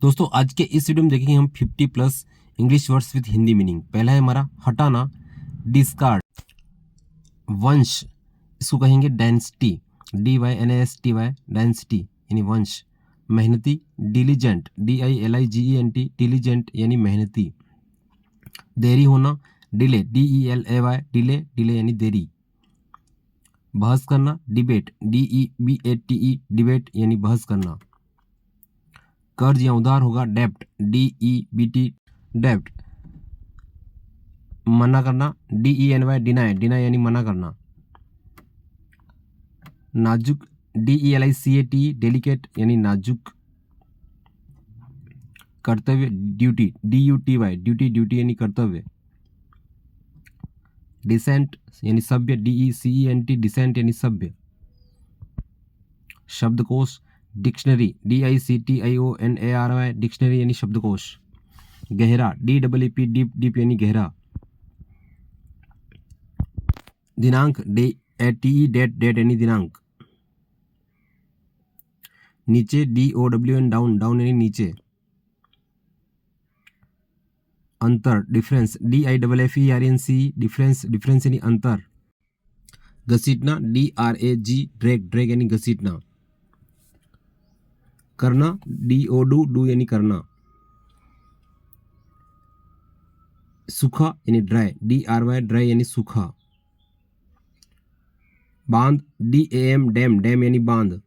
दोस्तों आज के इस वीडियो में देखेंगे हम 50 plus English words with Hindi meaning. पहला है हमारा हटाना, डिस्कार्ड। वंश, इसको कहेंगे डेंसिटी, DYNASTY, डेंसिटी यानी वंश। मेहनती, डिलीजेंट, DILIGENT, डिलीजेंट यानी मेहनती। देरी होना, डिले, DELAY, डिले, डिले यानी देरी। बहस करना, डिबेट, DEBATE, डिबेट यानी बहस करना। कर्ज या उधार होगा डेप्ट, DEBT, डेप्ट। मना करना, DENY, डिनाई, डिनाई यानी मना करना। नाजुक, DELICATE, डेलिकेट यानी नाजुक। कर्तव्य, ड्यूटी, DUTY, ड्यूटी, ड्यूटी यानी कर्तव्य। डिसेंट यानी सभ्य, DECENT, डिसेंट यानी सभ्य। शब्दकोश, डिक्शनरी, DICTIONARY, डिक्शनरी यानी शब्दकोश। गहरा, DEEP, डीप, डीप यानी गहरा। दिनांक, DATE, डेट, डेट यानी दिनांक। नीचे, DOWN, डाउन, डाउन यानी नीचे। अंतर, डिफरेंस, DIFFERENC, डिफरेंस, डिफरेंस यानी अंतर। घसीटना, DRAG, ड्रैग, ड्रैग यानी घसीटना। करना, DODO, डू यानी करना। सूखा यानी ड्राई, DRY, ड्राई यानी सूखा। बांध, DAM, डैम, डैम यानी बांध।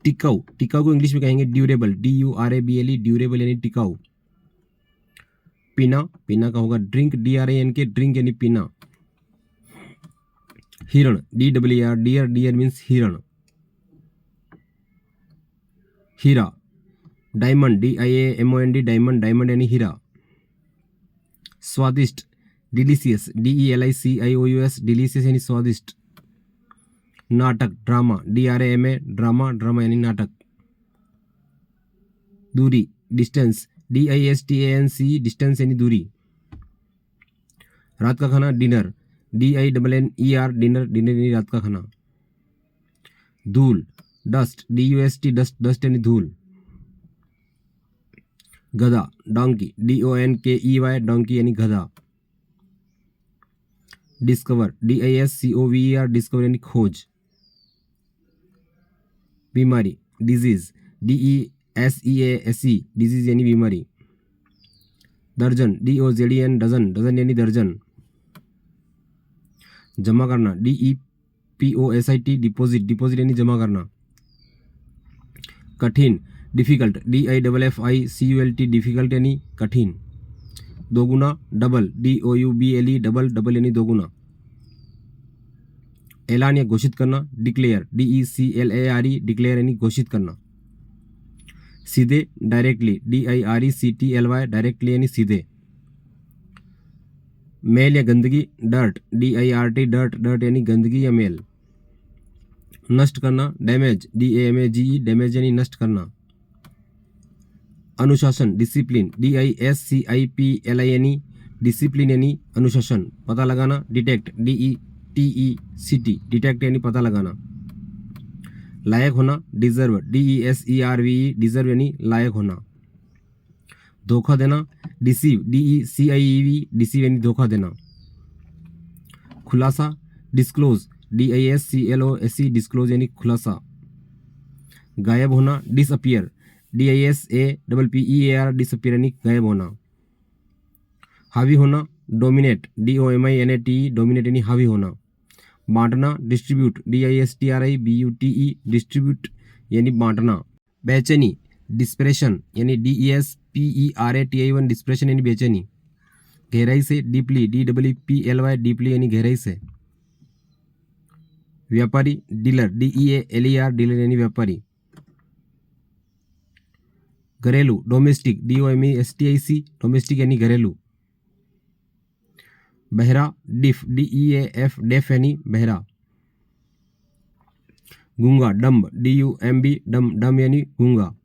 टिकाऊ, टिकाऊ को इंग्लिश में कहेंगे ड्यूरेबल, DURABLE, ड्यूरेबल यानी टिकाऊ। पीना, पीना का होगा ड्रिंक, DRANK, ड्रिंक यानी पीना। हिरण, DEER, डियर, डियर मीन्स हिरण। हीरा, डायमंड, DIAMOND, डायमंड, डायमंड यानी हीरा। स्वादिष्ट, डिलीशियस, DELICIOUS, डिलीशियस यानी स्वादिष्ट। नाटक, ड्रामा, DRAMA, ड्रामा, ड्रामा यानी नाटक। दूरी, डिस्टेंस, DISTANC, डिस्टेंस यानी दूरी। रात का खाना, डिनर, DINNER, डिनर, डिनर यानी रात का खाना। धूल, डस्ट, DUST, डस्ट, डस्ट यानी धूल। गधा, डोंकी, DONKEY, डोंकी यानी गधा। डिस्कवर, DISCOVER, डिस्कवर यानी खोज। बीमारी, डिजीज, DESEASE, डिजीज यानी बीमारी। दर्जन, DOZEN, डजन, डजन यानी दर्जन। जमा करना, DEPOSIT, डिपॉजिट, डिपॉजिट यानी जमा करना। कठिन, डिफिकल्ट, DIFFICULT, डिफिकल्ट यानी कठिन। दोगुना, डबल, DOUBLE, डबल, डबल यानी दोगुना। ऐलान या घोषित करना, डिक्लेयर, DECLARE, डिक्लेयर यानी घोषित करना। सीधे, डायरेक्टली, DIRECTLY, डायरेक्टली यानी सीधे। मैल या गंदगी, डर्ट, DIRT, डर्ट, डर्ट यानी गंदगी या मैल। नष्ट करना, डैमेज, DAMAGE, डैमेज यानी नष्ट करना। अनुशासन, डिसिप्लिन, DISCIPLIN, यानी डिसिप्लिन यानी अनुशासन। पता लगाना, डिटेक्ट, DETECT, डिटेक्ट यानी पता लगाना। लायक होना, डिजर्व, DESERVE, डिजर्व यानी लायक होना। धोखा देना, डिसीव, DECIEV, डिसीव यानी धोखा देना। खुलासा, डिस्क्लोज, DISCLOSE, डिस्क्लोज यानी खुलासा। गायब होना, डिसअपियर, DISAPPEAR, डिसअपियर यानी गायब होना। हावी होना, डोमिनेट, DOMINATE, डोमिनेट यानी हावी होना। बांटना, डिस्ट्रीब्यूट, DISTRIBUTE, डिस्ट्रीब्यूट यानी बांटना। बेचैनी, डिस्प्रेशन यानी DESPERATI, डिस्प्रेशन यानी बेचैनी। गहराई से, डीपली, DEEPLY, डीपली यानी गहराई से। व्यापारी, डीलर, DEALER, डीलर यानी व्यापारी। घरेलू, डोमेस्टिक, DOMESTIC, डोमेस्टिक यानी घरेलू। बहरा, डिफ, DEAF, डेफ यानी बहरा। गूंगा, डम्ब, DUMB, डम, डम यानी गूंगा।